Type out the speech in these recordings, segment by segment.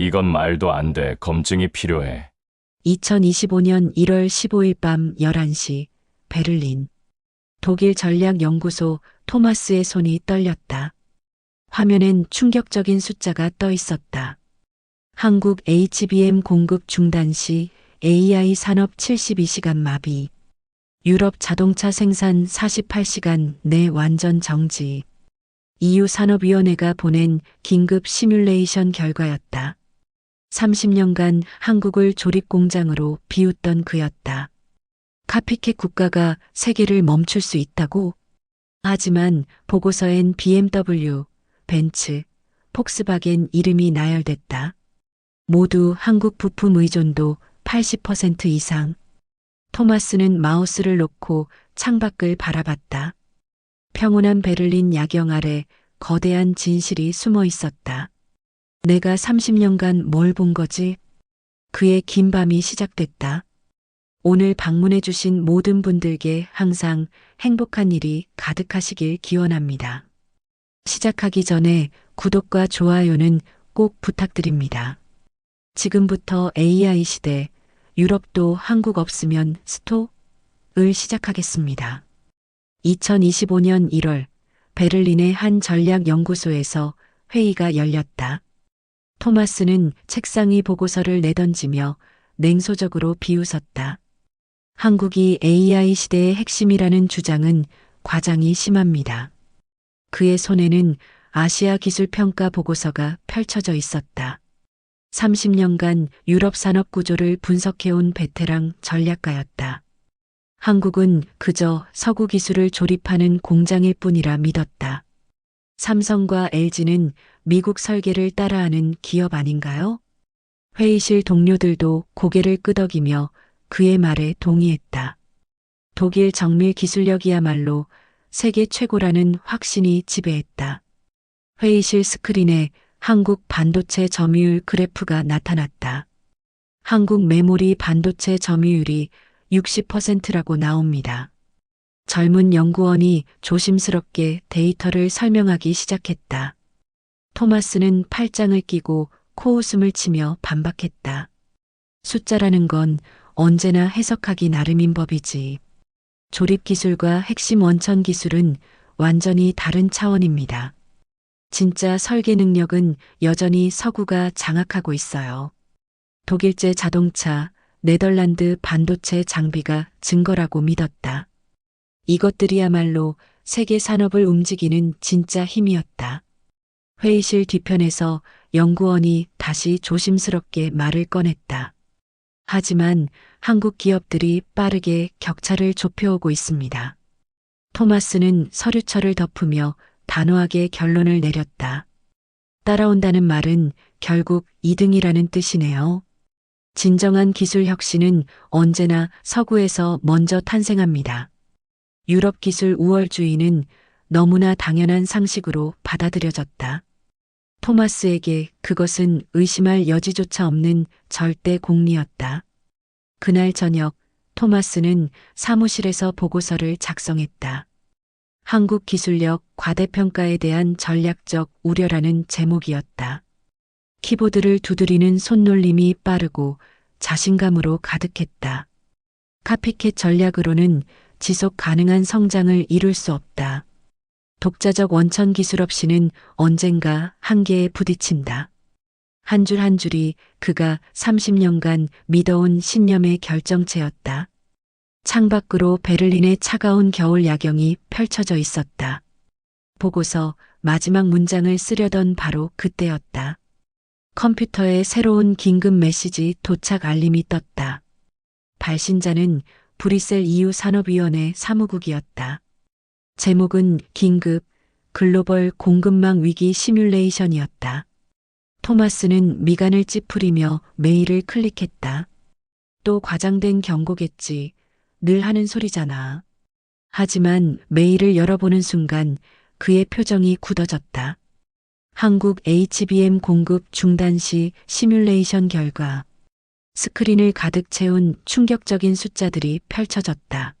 이건 말도 안 돼. 검증이 필요해. 2025년 1월 15일 밤 11시 베를린 독일 전략연구소 토마스의 손이 떨렸다. 화면엔 충격적인 숫자가 떠 있었다. 한국 HBM 공급 중단 시 AI 산업 72시간 마비. 유럽 자동차 생산 48시간 내 완전 정지. EU 산업위원회가 보낸 긴급 시뮬레이션 결과였다. 30년간 한국을 조립공장으로 비웃던 그였다. 카피캣 국가가 세계를 멈출 수 있다고? 하지만 보고서엔 BMW, 벤츠, 폭스바겐 이름이 나열됐다. 모두 한국 부품 의존도 80% 이상. 토마스는 마우스를 놓고 창밖을 바라봤다. 평온한 베를린 야경 아래 거대한 진실이 숨어 있었다. 내가 30년간 뭘 본 거지? 그의 긴 밤이 시작됐다. 오늘 방문해 주신 모든 분들께 항상 행복한 일이 가득하시길 기원합니다. 시작하기 전에 구독과 좋아요는 꼭 부탁드립니다. 지금부터 AI 시대, 유럽도 한국 없으면 스톱을 시작하겠습니다. 2025년 1월 베를린의 한 전략연구소에서 회의가 열렸다. 토마스는 책상 위 보고서를 내던지며 냉소적으로 비웃었다. 한국이 AI 시대의 핵심이라는 주장은 과장이 심합니다. 그의 손에는 아시아 기술 평가 보고서가 펼쳐져 있었다. 30년간 유럽 산업 구조를 분석해온 베테랑 전략가였다. 한국은 그저 서구 기술을 조립하는 공장일 뿐이라 믿었다. 삼성과 LG는 미국 설계를 따라하는 기업 아닌가요? 회의실 동료들도 고개를 끄덕이며 그의 말에 동의했다. 독일 정밀 기술력이야말로 세계 최고라는 확신이 지배했다. 회의실 스크린에 한국 반도체 점유율 그래프가 나타났다. 한국 메모리 반도체 점유율이 60%라고 나옵니다. 젊은 연구원이 조심스럽게 데이터를 설명하기 시작했다. 토마스는 팔짱을 끼고 코웃음을 치며 반박했다. 숫자라는 건 언제나 해석하기 나름인 법이지. 조립 기술과 핵심 원천 기술은 완전히 다른 차원입니다. 진짜 설계 능력은 여전히 서구가 장악하고 있어요. 독일제 자동차, 네덜란드 반도체 장비가 증거라고 믿었다. 이것들이야말로 세계 산업을 움직이는 진짜 힘이었다. 회의실 뒤편에서 연구원이 다시 조심스럽게 말을 꺼냈다. 하지만 한국 기업들이 빠르게 격차를 좁혀오고 있습니다. 토마스는 서류철을 덮으며 단호하게 결론을 내렸다. 따라온다는 말은 결국 2등이라는 뜻이네요. 진정한 기술 혁신은 언제나 서구에서 먼저 탄생합니다. 유럽 기술 우월주의는 너무나 당연한 상식으로 받아들여졌다. 토마스에게 그것은 의심할 여지조차 없는 절대 공리였다. 그날 저녁 토마스는 사무실에서 보고서를 작성했다. 한국 기술력 과대평가에 대한 전략적 우려라는 제목이었다. 키보드를 두드리는 손놀림이 빠르고 자신감으로 가득했다. 카피캣 전략으로는 지속 가능한 성장을 이룰 수 없다. 독자적 원천 기술 없이는 언젠가 한계에 부딪힌다. 한 줄 한 줄이 그가 30년간 믿어온 신념의 결정체였다. 창밖으로 베를린의 차가운 겨울 야경이 펼쳐져 있었다. 보고서 마지막 문장을 쓰려던 바로 그때였다. 컴퓨터에 새로운 긴급 메시지 도착 알림이 떴다. 발신자는 브뤼셀 EU 산업위원회 사무국이었다. 제목은 긴급 글로벌 공급망 위기 시뮬레이션이었다. 토마스는 미간을 찌푸리며 메일을 클릭했다. 또 과장된 경고겠지. 늘 하는 소리잖아. 하지만 메일을 열어보는 순간 그의 표정이 굳어졌다. 한국 HBM 공급 중단 시 시뮬레이션 결과. 스크린을 가득 채운 충격적인 숫자들이 펼쳐졌다.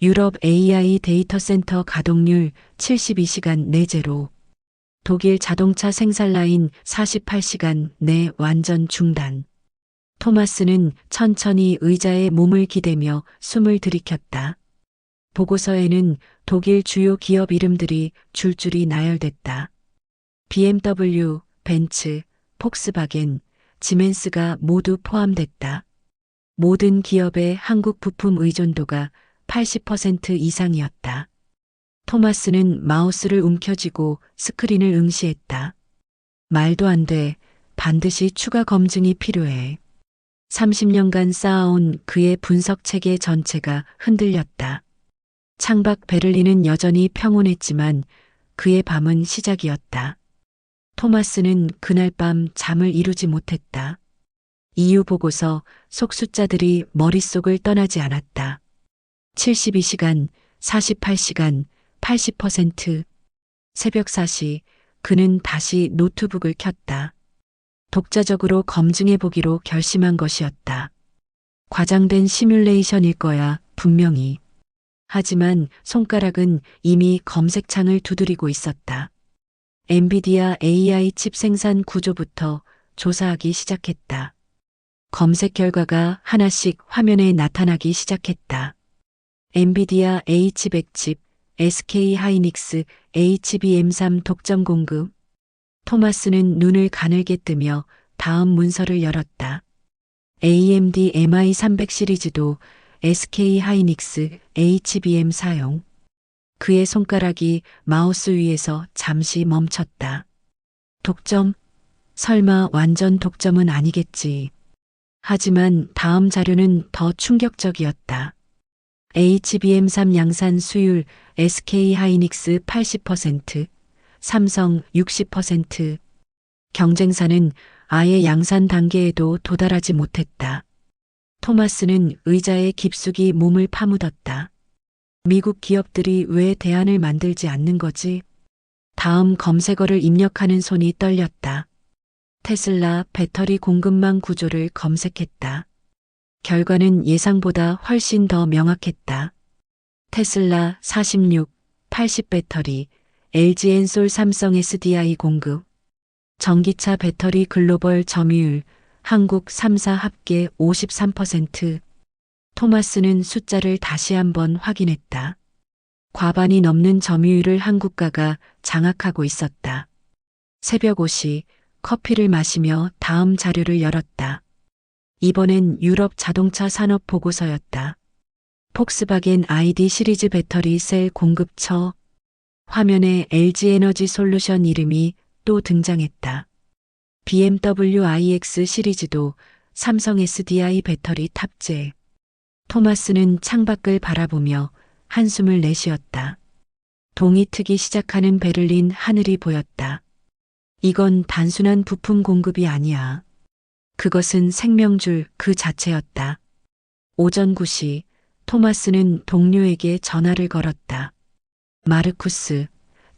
유럽 AI 데이터 센터 가동률 72시간 내제로. 독일 자동차 생산 라인 48시간 내 완전 중단. 토마스는 천천히 의자에 몸을 기대며 숨을 들이켰다. 보고서에는 독일 주요 기업 이름들이 줄줄이 나열됐다. BMW, 벤츠, 폭스바겐, 지멘스가 모두 포함됐다. 모든 기업의 한국 부품 의존도가 80% 이상이었다. 토마스는 마우스를 움켜쥐고 스크린을 응시했다. 말도 안 돼. 반드시 추가 검증이 필요해. 30년간 쌓아온 그의 분석 체계 전체가 흔들렸다. 창밖 베를린은 여전히 평온했지만 그의 밤은 시작이었다. 토마스는 그날 밤 잠을 이루지 못했다. 이유 보고서 속 숫자들이 머릿속을 떠나지 않았다. 72시간, 48시간, 80%. 새벽 4시 그는 다시 노트북을 켰다. 독자적으로 검증해 보기로 결심한 것이었다. 과장된 시뮬레이션일 거야, 분명히. 하지만 손가락은 이미 검색창을 두드리고 있었다. 엔비디아 AI 칩 생산 구조부터 조사하기 시작했다. 검색 결과가 하나씩 화면에 나타나기 시작했다. 엔비디아 H100 칩, SK 하이닉스 HBM3 독점 공급. 토마스는 눈을 가늘게 뜨며 다음 문서를 열었다. AMD MI300 시리즈도 SK 하이닉스 HBM 사용. 그의 손가락이 마우스 위에서 잠시 멈췄다. 독점? 설마 완전 독점은 아니겠지. 하지만 다음 자료는 더 충격적이었다. HBM3 양산 수율 SK 하이닉스 80%, 삼성 60%. 경쟁사는 아예 양산 단계에도 도달하지 못했다. 토마스는 의자에 깊숙이 몸을 파묻었다. 미국 기업들이 왜 대안을 만들지 않는 거지? 다음 검색어를 입력하는 손이 떨렸다. 테슬라 배터리 공급망 구조를 검색했다. 결과는 예상보다 훨씬 더 명확했다. 테슬라 46, 80 배터리, LG 엔솔 삼성 SDI 공급. 전기차 배터리 글로벌 점유율, 한국 3사 합계 53%. 토마스는 숫자를 다시 한번 확인했다. 과반이 넘는 점유율을 한국가가 장악하고 있었다. 새벽 5시 커피를 마시며 다음 자료를 열었다. 이번엔 유럽 자동차 산업 보고서였다. 폭스바겐 ID 시리즈 배터리 셀 공급처. 화면에 LG 에너지 솔루션 이름이 또 등장했다. BMW iX 시리즈도 삼성 SDI 배터리 탑재. 토마스는 창밖을 바라보며 한숨을 내쉬었다. 동이 트기 시작하는 베를린 하늘이 보였다. 이건 단순한 부품 공급이 아니야. 그것은 생명줄 그 자체였다. 오전 9시 토마스는 동료에게 전화를 걸었다. 마르쿠스,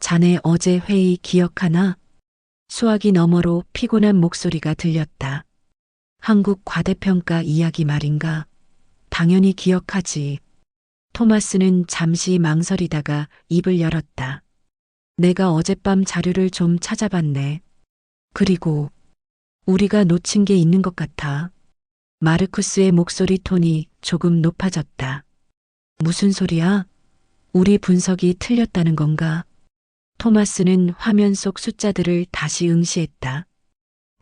자네 어제 회의 기억하나? 수화기 너머로 피곤한 목소리가 들렸다. 한국 과대평가 이야기 말인가? 당연히 기억하지. 토마스는 잠시 망설이다가 입을 열었다. 내가 어젯밤 자료를 좀 찾아봤네. 그리고 우리가 놓친 게 있는 것 같아. 마르쿠스의 목소리 톤이 조금 높아졌다. 무슨 소리야? 우리 분석이 틀렸다는 건가? 토마스는 화면 속 숫자들을 다시 응시했다.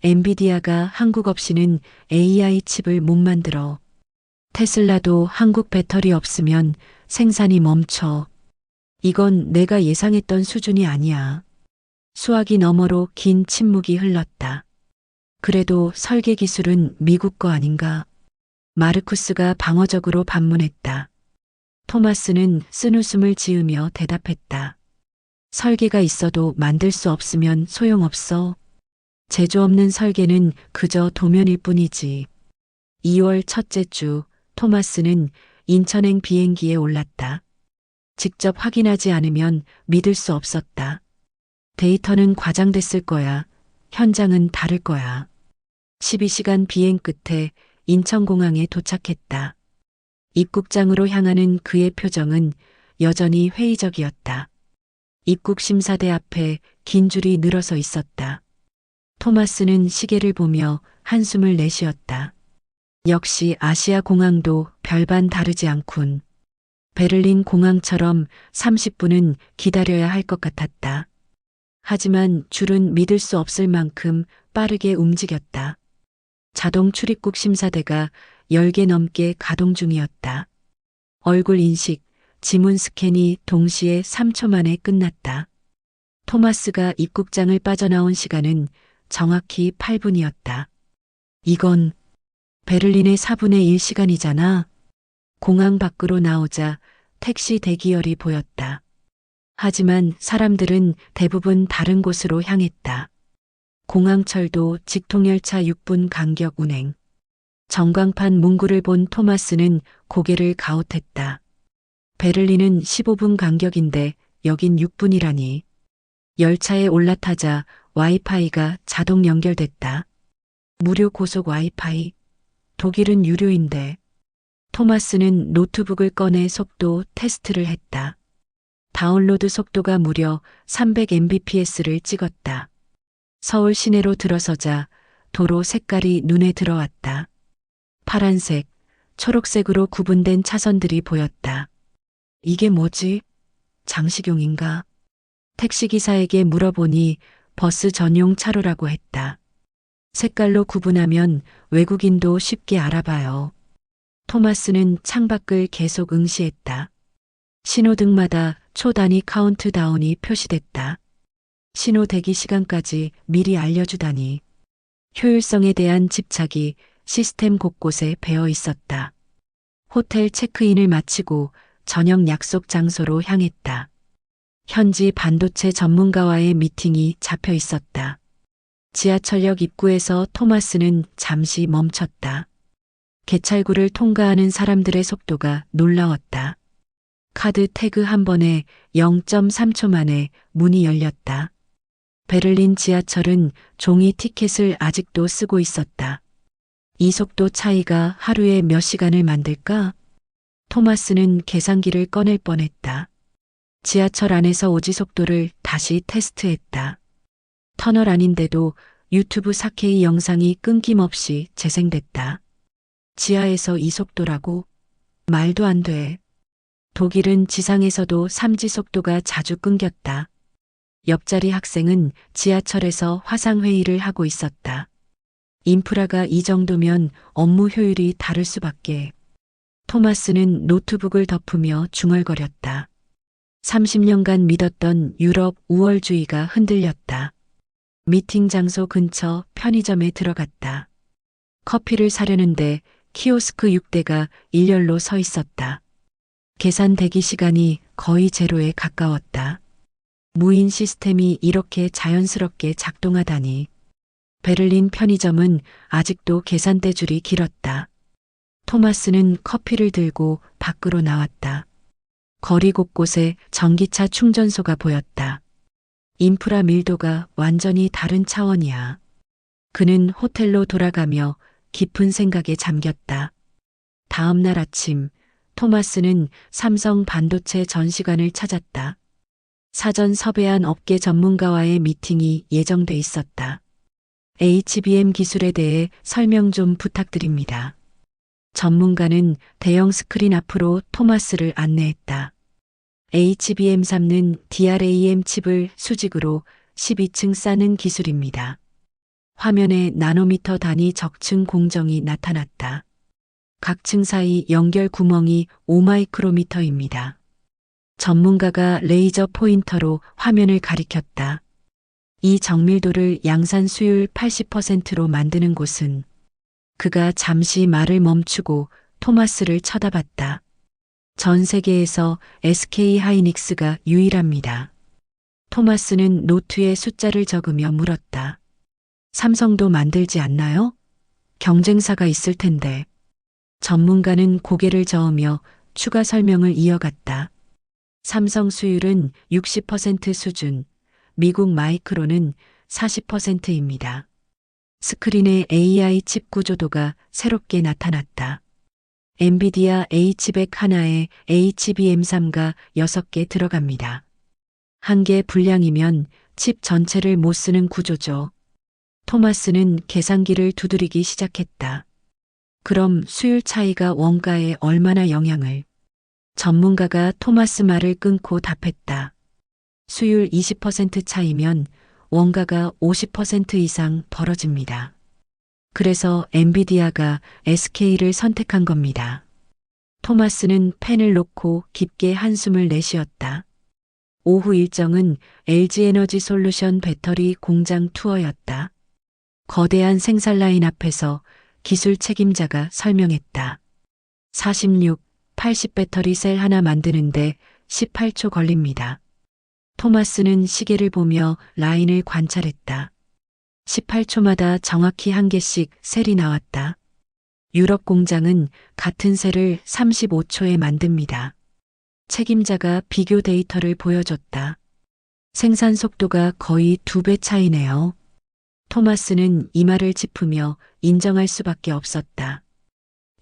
엔비디아가 한국 없이는 AI 칩을 못 만들어. 테슬라도 한국 배터리 없으면 생산이 멈춰. 이건 내가 예상했던 수준이 아니야. 수화기 너머로 긴 침묵이 흘렀다. 그래도 설계 기술은 미국 거 아닌가? 마르쿠스가 방어적으로 반문했다. 토마스는 쓴웃음을 지으며 대답했다. 설계가 있어도 만들 수 없으면 소용없어. 제조 없는 설계는 그저 도면일 뿐이지. 2월 첫째 주 토마스는 인천행 비행기에 올랐다. 직접 확인하지 않으면 믿을 수 없었다. 데이터는 과장됐을 거야. 현장은 다를 거야. 12시간 비행 끝에 인천공항에 도착했다. 입국장으로 향하는 그의 표정은 여전히 회의적이었다. 입국 심사대 앞에 긴 줄이 늘어서 있었다. 토마스는 시계를 보며 한숨을 내쉬었다. 역시 아시아 공항도 별반 다르지 않군. 베를린 공항처럼 30분은 기다려야 할 것 같았다. 하지만 줄은 믿을 수 없을 만큼 빠르게 움직였다. 자동 출입국 심사대가 10개 넘게 가동 중이었다. 얼굴 인식, 지문 스캔이 동시에 3초 만에 끝났다. 토마스가 입국장을 빠져나온 시간은 정확히 8분이었다. 이건 베를린의 4분의 1 시간이잖아. 공항 밖으로 나오자 택시 대기열이 보였다. 하지만 사람들은 대부분 다른 곳으로 향했다. 공항철도 직통열차 6분 간격 운행. 전광판 문구를 본 토마스는 고개를 가웃했다. 베를린은 15분 간격인데 여긴 6분이라니. 열차에 올라타자 와이파이가 자동 연결됐다. 무료 고속 와이파이. 독일은 유료인데. 토마스는 노트북을 꺼내 속도 테스트를 했다. 다운로드 속도가 무려 300mbps를 찍었다. 서울 시내로 들어서자 도로 색깔이 눈에 들어왔다. 파란색, 초록색으로 구분된 차선들이 보였다. 이게 뭐지? 장식용인가? 택시기사에게 물어보니 버스 전용 차로라고 했다. 색깔로 구분하면 외국인도 쉽게 알아봐요. 토마스는 창밖을 계속 응시했다. 신호등마다 초단위 카운트다운이 표시됐다. 신호 대기 시간까지 미리 알려주다니. 효율성에 대한 집착이 시스템 곳곳에 배어 있었다. 호텔 체크인을 마치고 저녁 약속 장소로 향했다. 현지 반도체 전문가와의 미팅이 잡혀 있었다. 지하철역 입구에서 토마스는 잠시 멈췄다. 개찰구를 통과하는 사람들의 속도가 놀라웠다. 카드 태그 한 번에 0.3초 만에 문이 열렸다. 베를린 지하철은 종이 티켓을 아직도 쓰고 있었다. 이 속도 차이가 하루에 몇 시간을 만들까? 토마스는 계산기를 꺼낼 뻔했다. 지하철 안에서 오지 속도를 다시 테스트했다. 터널 아닌데도 유튜브 4K 영상이 끊김없이 재생됐다. 지하에서 이 속도라고? 말도 안 돼. 독일은 지상에서도 3G 속도가 자주 끊겼다. 옆자리 학생은 지하철에서 화상회의를 하고 있었다. 인프라가 이 정도면 업무 효율이 다를 수밖에. 토마스는 노트북을 덮으며 중얼거렸다. 30년간 믿었던 유럽 우월주의가 흔들렸다. 미팅 장소 근처 편의점에 들어갔다. 커피를 사려는데 키오스크 6대가 일렬로 서 있었다. 계산 대기 시간이 거의 제로에 가까웠다. 무인 시스템이 이렇게 자연스럽게 작동하다니. 베를린 편의점은 아직도 계산대 줄이 길었다. 토마스는 커피를 들고 밖으로 나왔다. 거리 곳곳에 전기차 충전소가 보였다. 인프라 밀도가 완전히 다른 차원이야. 그는 호텔로 돌아가며 깊은 생각에 잠겼다. 다음 날 아침, 토마스는 삼성 반도체 전시관을 찾았다. 사전 섭외한 업계 전문가와의 미팅이 예정돼 있었다. HBM 기술에 대해 설명 좀 부탁드립니다. 전문가는 대형 스크린 앞으로 토마스를 안내했다. HBM3는 DRAM 칩을 수직으로 12층 쌓는 기술입니다. 화면에 나노미터 단위 적층 공정이 나타났다. 각 층 사이 연결 구멍이 5마이크로미터입니다. 전문가가 레이저 포인터로 화면을 가리켰다. 이 정밀도를 양산 수율 80%로 만드는 곳은. 그가 잠시 말을 멈추고 토마스를 쳐다봤다. 전 세계에서 SK 하이닉스가 유일합니다. 토마스는 노트에 숫자를 적으며 물었다. 삼성도 만들지 않나요? 경쟁사가 있을 텐데. 전문가는 고개를 저으며 추가 설명을 이어갔다. 삼성 수율은 60% 수준, 미국 마이크론은 40%입니다. 스크린의 AI 칩 구조도가 새롭게 나타났다. 엔비디아 H100 하나에 HBM3가 6개 들어갑니다. 한 개 불량이면 칩 전체를 못 쓰는 구조죠. 토마스는 계산기를 두드리기 시작했다. 그럼 수율 차이가 원가에 얼마나 영향을? 전문가가 토마스 말을 끊고 답했다. 수율 20% 차이면 원가가 50% 이상 벌어집니다. 그래서 엔비디아가 SK를 선택한 겁니다. 토마스는 펜을 놓고 깊게 한숨을 내쉬었다. 오후 일정은 LG에너지 솔루션 배터리 공장 투어였다. 거대한 생산 라인 앞에서 기술 책임자가 설명했다. 46, 80 배터리 셀 하나 만드는데 18초 걸립니다. 토마스는 시계를 보며 라인을 관찰했다. 18초마다 정확히 한 개씩 셀이 나왔다. 유럽 공장은 같은 셀을 35초에 만듭니다. 책임자가 비교 데이터를 보여줬다. 생산 속도가 거의 2배 차이네요. 토마스는 이마를 짚으며 인정할 수밖에 없었다.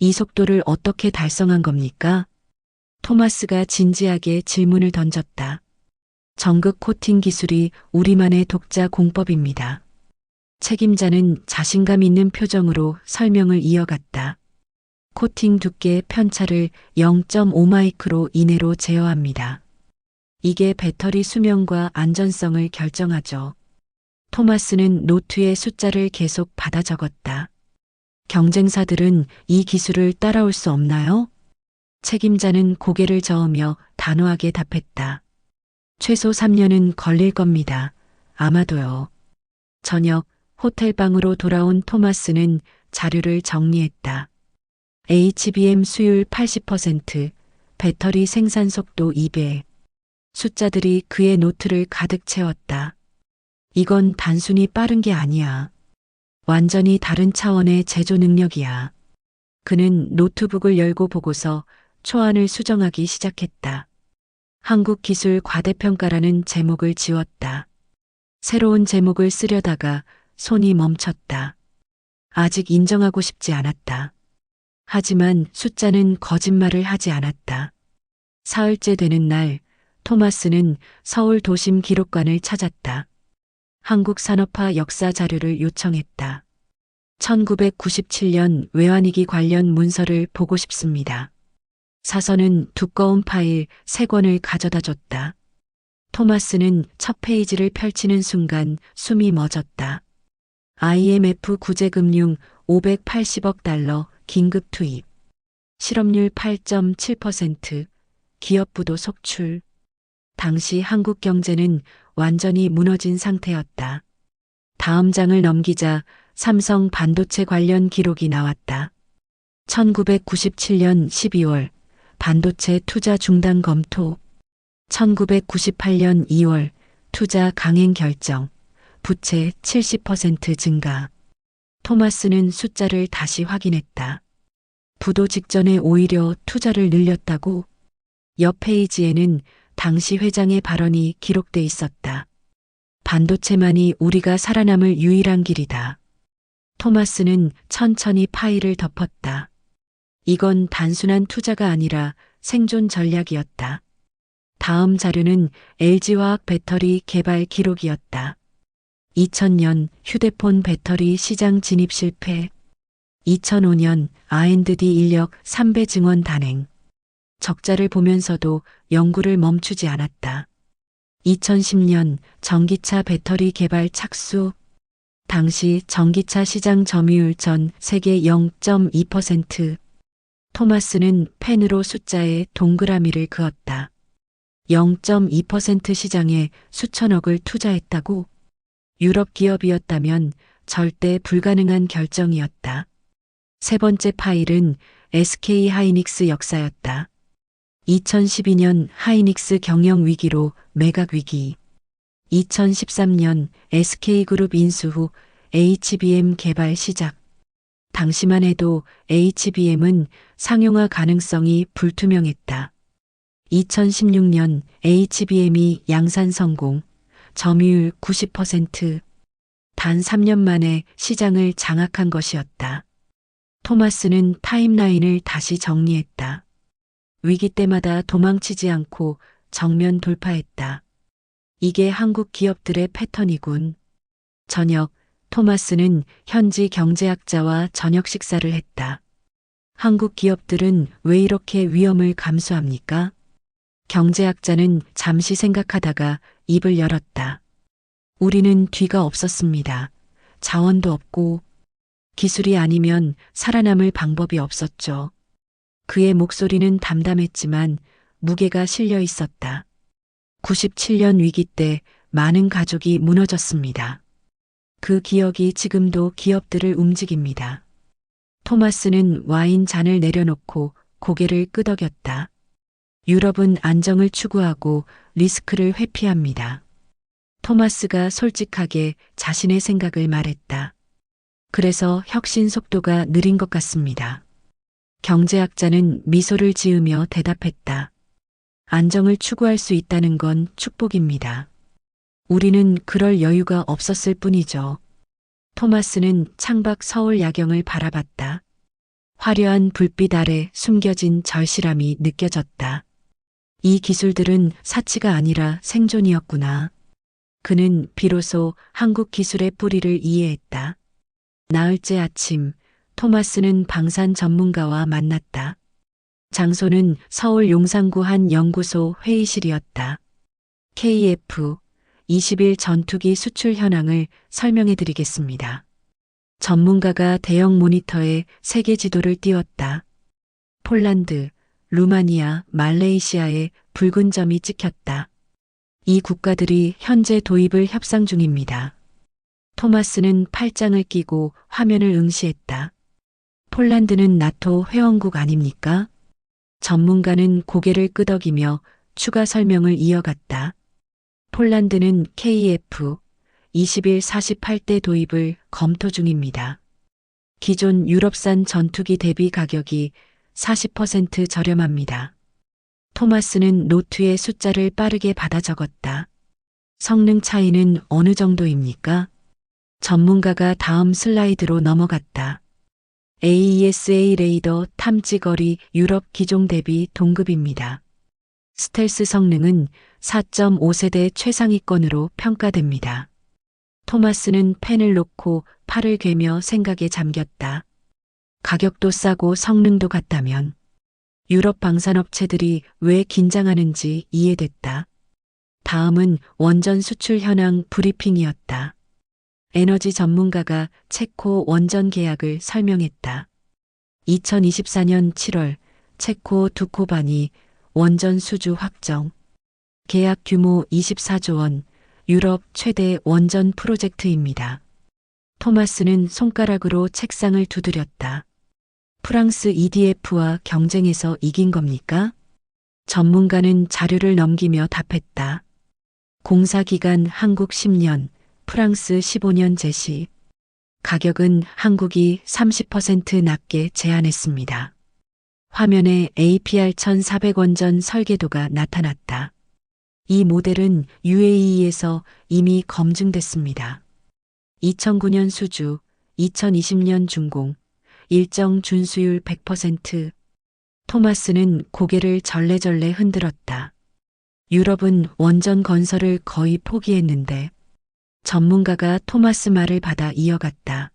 이 속도를 어떻게 달성한 겁니까? 토마스가 진지하게 질문을 던졌다. 전극 코팅 기술이 우리만의 독자 공법입니다. 책임자는 자신감 있는 표정으로 설명을 이어갔다. 코팅 두께 편차를 0.5마이크로 이내로 제어합니다. 이게 배터리 수명과 안전성을 결정하죠. 토마스는 노트에 숫자를 계속 받아 적었다. 경쟁사들은 이 기술을 따라올 수 없나요? 책임자는 고개를 저으며 단호하게 답했다. 최소 3년은 걸릴 겁니다. 아마도요. 저녁 호텔방으로 돌아온 토마스는 자료를 정리했다. HBM 수율 80%, 배터리 생산 속도 2배. 숫자들이 그의 노트를 가득 채웠다. 이건 단순히 빠른 게 아니야. 완전히 다른 차원의 제조 능력이야. 그는 노트북을 열고 보고서 초안을 수정하기 시작했다. 한국 기술 과대평가라는 제목을 지웠다. 새로운 제목을 쓰려다가 손이 멈췄다. 아직 인정하고 싶지 않았다. 하지만 숫자는 거짓말을 하지 않았다. 사흘째 되는 날, 토마스는 서울 도심 기록관을 찾았다. 한국산업화 역사 자료를 요청했다. 1997년 외환위기 관련 문서를 보고 싶습니다. 사서는 두꺼운 파일 3권을 가져다 줬다. 토마스는 첫 페이지를 펼치는 순간 숨이 멎었다. IMF 구제금융 580억 달러 긴급 투입. 실업률 8.7%, 기업부도 속출. 당시 한국 경제는 완전히 무너진 상태였다. 다음 장을 넘기자 삼성 반도체 관련 기록이 나왔다. 1997년 12월 반도체 투자 중단 검토. 1998년 2월 투자 강행 결정. 부채 70% 증가. 토마스는 숫자를 다시 확인했다. 부도 직전에 오히려 투자를 늘렸다고? 옆 페이지에는 당시 회장의 발언이 기록돼 있었다. 반도체만이 우리가 살아남을 유일한 길이다. 토마스는 천천히 파일을 덮었다. 이건 단순한 투자가 아니라 생존 전략이었다. 다음 자료는 LG화학 배터리 개발 기록이었다. 2000년 휴대폰 배터리 시장 진입 실패. 2005년 R&D 인력 3배 증원 단행. 적자를 보면서도 연구를 멈추지 않았다. 2010년 전기차 배터리 개발 착수. 당시 전기차 시장 점유율 전 세계 0.2%. 토마스는 펜으로 숫자에 동그라미를 그었다. 0.2% 시장에 수천억을 투자했다고? 유럽 기업이었다면 절대 불가능한 결정이었다. 세 번째 파일은 SK 하이닉스 역사였다. 2012년 하이닉스 경영 위기로 매각 위기. 2013년 SK그룹 인수 후 HBM 개발 시작. 당시만 해도 HBM은 상용화 가능성이 불투명했다. 2016년 HBM이 양산 성공. 점유율 90%. 단 3년 만에 시장을 장악한 것이었다. 토마스는 타임라인을 다시 정리했다. 위기 때마다 도망치지 않고 정면 돌파했다. 이게 한국 기업들의 패턴이군. 저녁, 토마스는 현지 경제학자와 저녁 식사를 했다. 한국 기업들은 왜 이렇게 위험을 감수합니까? 경제학자는 잠시 생각하다가 입을 열었다. 우리는 뒤가 없었습니다. 자원도 없고 기술이 아니면 살아남을 방법이 없었죠. 그의 목소리는 담담했지만 무게가 실려 있었다. 97년 위기 때 많은 가족이 무너졌습니다. 그 기억이 지금도 기업들을 움직입니다. 토마스는 와인 잔을 내려놓고 고개를 끄덕였다. 유럽은 안정을 추구하고 리스크를 회피합니다. 토마스가 솔직하게 자신의 생각을 말했다. 그래서 혁신 속도가 느린 것 같습니다. 경제학자는 미소를 지으며 대답했다. 안정을 추구할 수 있다는 건 축복입니다. 우리는 그럴 여유가 없었을 뿐이죠. 토마스는 창밖 서울 야경을 바라봤다. 화려한 불빛 아래 숨겨진 절실함이 느껴졌다. 이 기술들은 사치가 아니라 생존이었구나. 그는 비로소 한국 기술의 뿌리를 이해했다. 나흘째 아침, 토마스는 방산 전문가와 만났다. 장소는 서울 용산구 한 연구소 회의실이었다. KF-21 전투기 수출 현황을 설명해 드리겠습니다. 전문가가 대형 모니터에 세계 지도를 띄웠다. 폴란드, 루마니아, 말레이시아에 붉은 점이 찍혔다. 이 국가들이 현재 도입을 협상 중입니다. 토마스는 팔짱을 끼고 화면을 응시했다. 폴란드는 나토 회원국 아닙니까? 전문가는 고개를 끄덕이며 추가 설명을 이어갔다. 폴란드는 KF-21 48대 도입을 검토 중입니다. 기존 유럽산 전투기 대비 가격이 40% 저렴합니다. 토마스는 노트에 숫자를 빠르게 받아 적었다. 성능 차이는 어느 정도입니까? 전문가가 다음 슬라이드로 넘어갔다. AESA 레이더 탐지거리 유럽 기종 대비 동급입니다. 스텔스 성능은 4.5세대 최상위권으로 평가됩니다. 토마스는 펜을 놓고 팔을 괴며 생각에 잠겼다. 가격도 싸고 성능도 같다면 유럽 방산업체들이 왜 긴장하는지 이해됐다. 다음은 원전 수출 현황 브리핑이었다. 에너지 전문가가 체코 원전 계약을 설명했다. 2024년 7월 체코 두코반이 원전 수주 확정. 계약 규모 24조 원, 유럽 최대 원전 프로젝트입니다. 토마스는 손가락으로 책상을 두드렸다. 프랑스 EDF와 경쟁에서 이긴 겁니까? 전문가는 자료를 넘기며 답했다. 공사기간 한국 10년, 프랑스 15년 제시. 가격은 한국이 30% 낮게 제한했습니다. 화면에 APR 1,400원전 설계도가 나타났다. 이 모델은 UAE에서 이미 검증됐습니다. 2009년 수주, 2020년 준공, 일정 준수율 100%. 토마스는 고개를 절레절레 흔들었다. 유럽은 원전 건설을 거의 포기했는데 전문가가 토마스 말을 받아 이어갔다.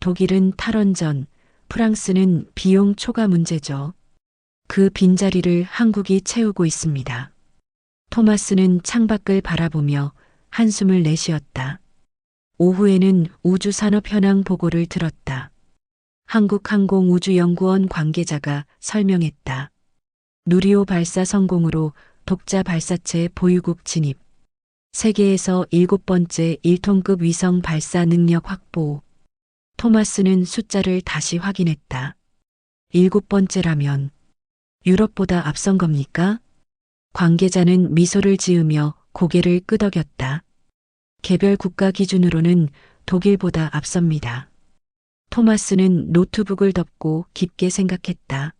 독일은 탈원전, 프랑스는 비용 초과 문제죠. 그 빈자리를 한국이 채우고 있습니다. 토마스는 창밖을 바라보며 한숨을 내쉬었다. 오후에는 우주산업 현황 보고를 들었다. 한국항공우주연구원 관계자가 설명했다. 누리호 발사 성공으로 독자 발사체 보유국 진입. 세계에서 7번째 1톤급 위성 발사 능력 확보. 토마스는 숫자를 다시 확인했다. 7번째라면 유럽보다 앞선 겁니까? 관계자는 미소를 지으며 고개를 끄덕였다. 개별 국가 기준으로는 독일보다 앞섭니다. 토마스는 노트북을 덮고 깊게 생각했다.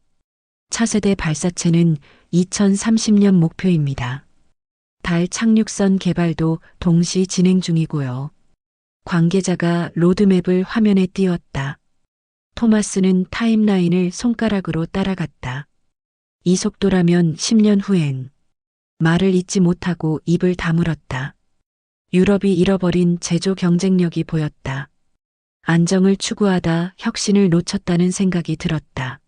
차세대 발사체는 2030년 목표입니다. 달 착륙선 개발도 동시 진행 중이고요. 관계자가 로드맵을 화면에 띄웠다. 토마스는 타임라인을 손가락으로 따라갔다. 이 속도라면 10년 후엔 말을 잇지 못하고 입을 다물었다. 유럽이 잃어버린 제조 경쟁력이 보였다. 안정을 추구하다 혁신을 놓쳤다는 생각이 들었다.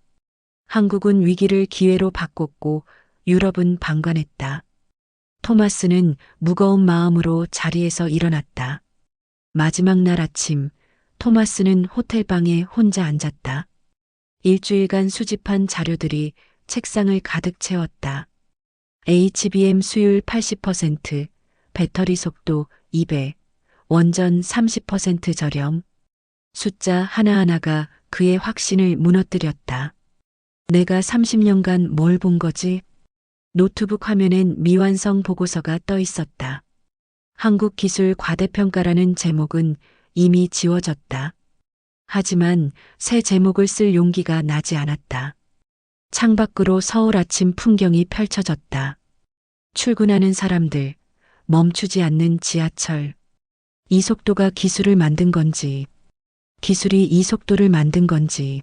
한국은 위기를 기회로 바꿨고 유럽은 방관했다. 토마스는 무거운 마음으로 자리에서 일어났다. 마지막 날 아침, 토마스는 호텔방에 혼자 앉았다. 일주일간 수집한 자료들이 책상을 가득 채웠다. HBM 수율 80%, 배터리 속도 200, 원전 30% 저렴. 숫자 하나하나가 그의 확신을 무너뜨렸다. 내가 30년간 뭘 본 거지? 노트북 화면엔 미완성 보고서가 떠 있었다. 한국 기술 과대평가라는 제목은 이미 지워졌다. 하지만 새 제목을 쓸 용기가 나지 않았다. 창밖으로 서울 아침 풍경이 펼쳐졌다. 출근하는 사람들, 멈추지 않는 지하철. 이 속도가 기술을 만든 건지, 기술이 이 속도를 만든 건지.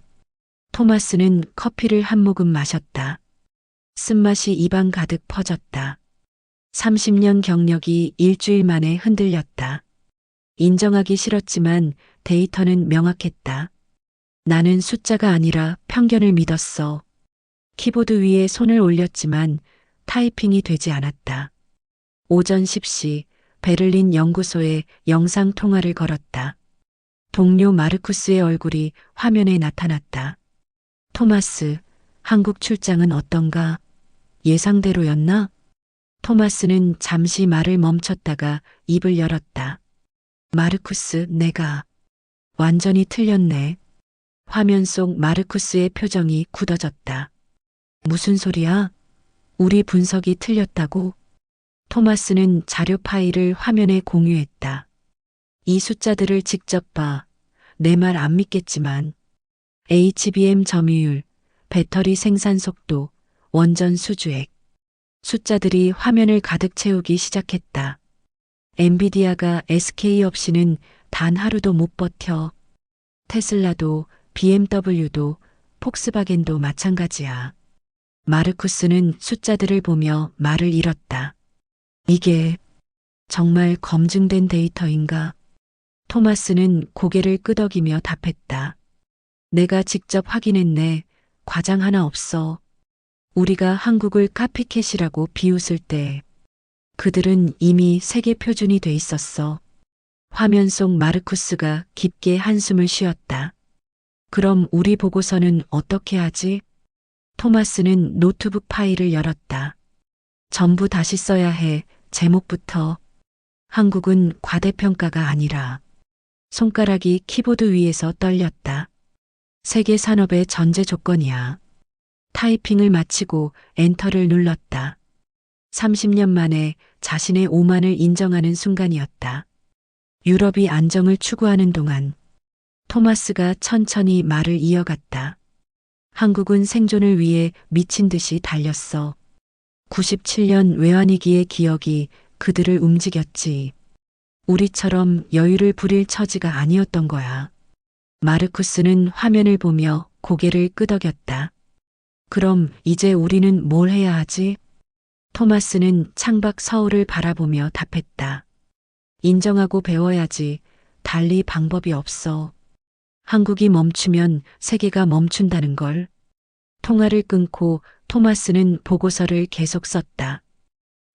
토마스는 커피를 한 모금 마셨다. 쓴맛이 입안 가득 퍼졌다. 30년 경력이 일주일 만에 흔들렸다. 인정하기 싫었지만 데이터는 명확했다. 나는 숫자가 아니라 편견을 믿었어. 키보드 위에 손을 올렸지만 타이핑이 되지 않았다. 오전 10시 베를린 연구소에 영상 통화를 걸었다. 동료 마르쿠스의 얼굴이 화면에 나타났다. 토마스, 한국 출장은 어떤가? 예상대로였나? 토마스는 잠시 말을 멈췄다가 입을 열었다. 마르쿠스, 내가 완전히 틀렸네. 화면 속 마르쿠스의 표정이 굳어졌다. 무슨 소리야? 우리 분석이 틀렸다고? 토마스는 자료 파일을 화면에 공유했다. 이 숫자들을 직접 봐. 내 말 안 믿겠지만 HBM 점유율, 배터리 생산 속도, 원전 수주액. 숫자들이 화면을 가득 채우기 시작했다. 엔비디아가 SK 없이는 단 하루도 못 버텨. 테슬라도 BMW도 폭스바겐도 마찬가지야. 마르쿠스는 숫자들을 보며 말을 잃었다. 이게 정말 검증된 데이터인가? 토마스는 고개를 끄덕이며 답했다. 내가 직접 확인했네. 과장 하나 없어. 우리가 한국을 카피캣이라고 비웃을 때 그들은 이미 세계 표준이 돼 있었어. 화면 속 마르쿠스가 깊게 한숨을 쉬었다. 그럼 우리 보고서는 어떻게 하지? 토마스는 노트북 파일을 열었다. 전부 다시 써야 해. 제목부터. 한국은 과대평가가 아니라. 손가락이 키보드 위에서 떨렸다. 세계 산업의 전제 조건이야. 타이핑을 마치고 엔터를 눌렀다. 30년 만에 자신의 오만을 인정하는 순간이었다. 유럽이 안정을 추구하는 동안 토마스가 천천히 말을 이어갔다. 한국은 생존을 위해 미친 듯이 달렸어. 97년 외환위기의 기억이 그들을 움직였지. 우리처럼 여유를 부릴 처지가 아니었던 거야. 마르쿠스는 화면을 보며 고개를 끄덕였다. 그럼 이제 우리는 뭘 해야 하지? 토마스는 창밖 서울을 바라보며 답했다. 인정하고 배워야지. 달리 방법이 없어. 한국이 멈추면 세계가 멈춘다는 걸. 통화를 끊고 토마스는 보고서를 계속 썼다.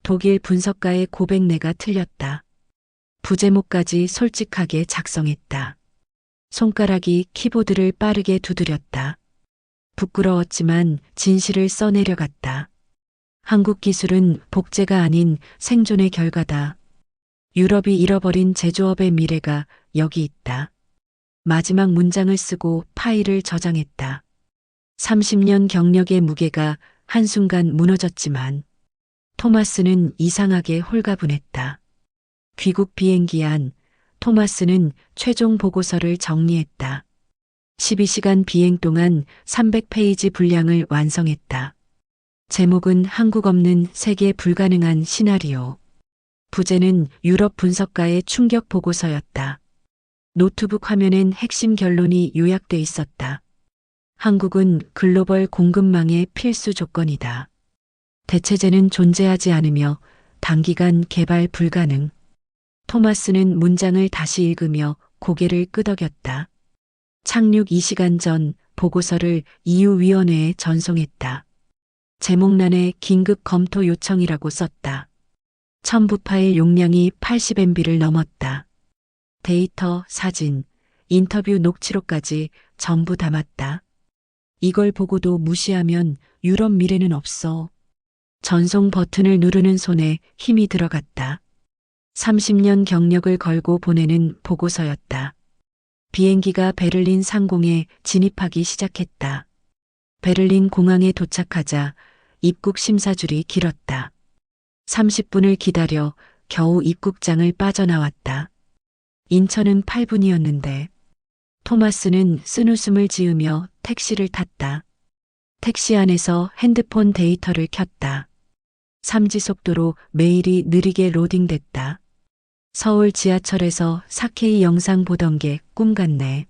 독일 분석가의 고백내가 틀렸다. 부제목까지 솔직하게 작성했다. 손가락이 키보드를 빠르게 두드렸다. 부끄러웠지만 진실을 써내려갔다. 한국 기술은 복제가 아닌 생존의 결과다. 유럽이 잃어버린 제조업의 미래가 여기 있다. 마지막 문장을 쓰고 파일을 저장했다. 30년 경력의 무게가 한순간 무너졌지만 토마스는 이상하게 홀가분했다. 귀국 비행기 안 토마스는 최종 보고서를 정리했다. 12시간 비행 동안 300페이지 분량을 완성했다. 제목은 한국 없는 세계 불가능한 시나리오. 부제는 유럽 분석가의 충격 보고서였다. 노트북 화면엔 핵심 결론이 요약돼 있었다. 한국은 글로벌 공급망의 필수 조건이다. 대체제는 존재하지 않으며 단기간 개발 불가능. 토마스는 문장을 다시 읽으며 고개를 끄덕였다. 착륙 2시간 전 보고서를 이유위원회에 전송했다. 제목란에 긴급 검토 요청이라고 썼다. 첨부 파일 용량이 80MB를 넘었다. 데이터, 사진, 인터뷰 녹취록까지 전부 담았다. 이걸 보고도 무시하면 유럽 미래는 없어. 전송 버튼을 누르는 손에 힘이 들어갔다. 30년 경력을 걸고 보내는 보고서였다. 비행기가 베를린 상공에 진입하기 시작했다. 베를린 공항에 도착하자 입국 심사줄이 길었다. 30분을 기다려 겨우 입국장을 빠져나왔다. 인천은 8분이었는데 토마스는 쓴웃음을 지으며 택시를 탔다. 택시 안에서 핸드폰 데이터를 켰다. 3지 속도로 메일이 느리게 로딩됐다. 서울 지하철에서 4K 영상 보던 게 꿈 같네.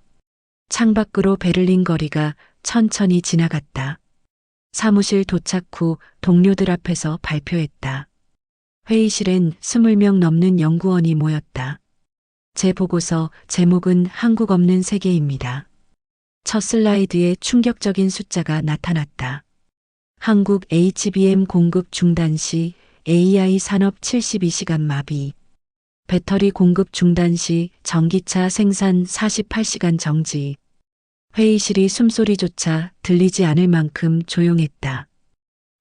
창밖으로 베를린 거리가 천천히 지나갔다. 사무실 도착 후 동료들 앞에서 발표했다. 회의실엔 20명 넘는 연구원이 모였다. 제 보고서 제목은 한국 없는 세계입니다. 첫 슬라이드에 충격적인 숫자가 나타났다. 한국 HBM 공급 중단 시 AI 산업 72시간 마비. 배터리 공급 중단 시 전기차 생산 48시간 정지. 회의실이 숨소리조차 들리지 않을 만큼 조용했다.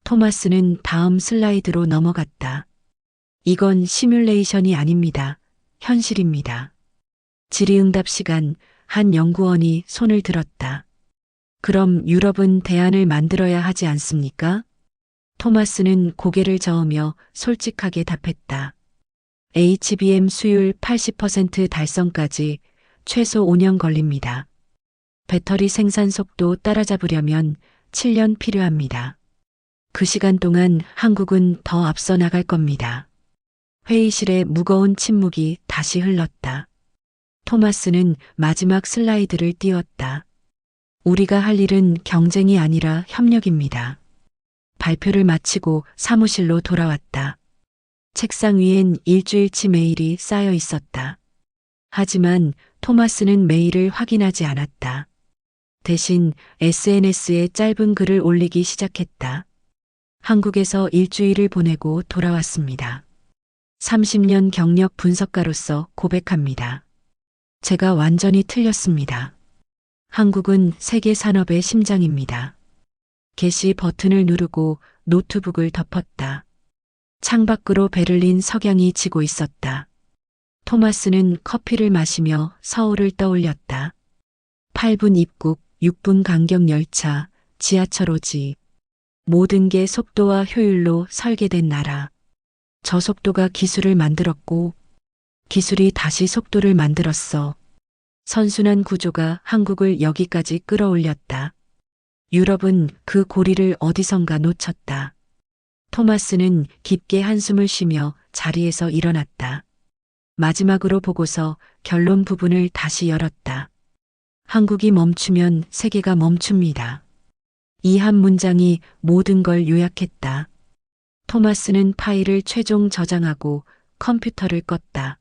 토마스는 다음 슬라이드로 넘어갔다. 이건 시뮬레이션이 아닙니다. 현실입니다. 질의응답 시간, 한 연구원이 손을 들었다. 그럼 유럽은 대안을 만들어야 하지 않습니까? 토마스는 고개를 저으며 솔직하게 답했다. HBM 수율 80% 달성까지 최소 5년 걸립니다. 배터리 생산 속도 따라잡으려면 7년 필요합니다. 그 시간 동안 한국은 더 앞서 나갈 겁니다. 회의실에 무거운 침묵이 다시 흘렀다. 토마스는 마지막 슬라이드를 띄웠다. 우리가 할 일은 경쟁이 아니라 협력입니다. 발표를 마치고 사무실로 돌아왔다. 책상 위엔 일주일치 메일이 쌓여 있었다. 하지만 토마스는 메일을 확인하지 않았다. 대신 SNS에 짧은 글을 올리기 시작했다. 한국에서 일주일을 보내고 돌아왔습니다. 30년 경력 분석가로서 고백합니다. 제가 완전히 틀렸습니다. 한국은 세계 산업의 심장입니다. 게시 버튼을 누르고 노트북을 덮었다. 창밖으로 베를린 석양이 지고 있었다. 토마스는 커피를 마시며 서울을 떠올렸다. 8분 입국, 6분 간격 열차, 지하철 오지. 모든 게 속도와 효율로 설계된 나라. 저 속도가 기술을 만들었고 기술이 다시 속도를 만들었어. 선순환 구조가 한국을 여기까지 끌어올렸다. 유럽은 그 고리를 어디선가 놓쳤다. 토마스는 깊게 한숨을 쉬며 자리에서 일어났다. 마지막으로 보고서 결론 부분을 다시 열었다. 한국이 멈추면 세계가 멈춥니다. 이 한 문장이 모든 걸 요약했다. 토마스는 파일을 최종 저장하고 컴퓨터를 껐다.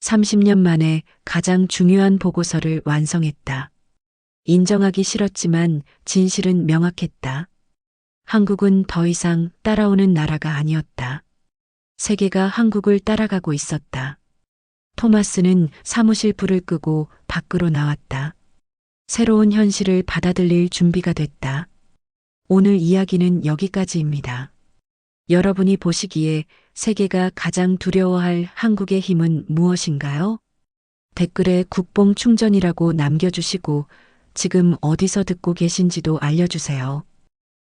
30년 만에 가장 중요한 보고서를 완성했다. 인정하기 싫었지만 진실은 명확했다. 한국은 더 이상 따라오는 나라가 아니었다. 세계가 한국을 따라가고 있었다. 토마스는 사무실 불을 끄고 밖으로 나왔다. 새로운 현실을 받아들일 준비가 됐다. 오늘 이야기는 여기까지입니다. 여러분이 보시기에 세계가 가장 두려워할 한국의 힘은 무엇인가요? 댓글에 국뽕 충전이라고 남겨주시고 지금 어디서 듣고 계신지도 알려주세요.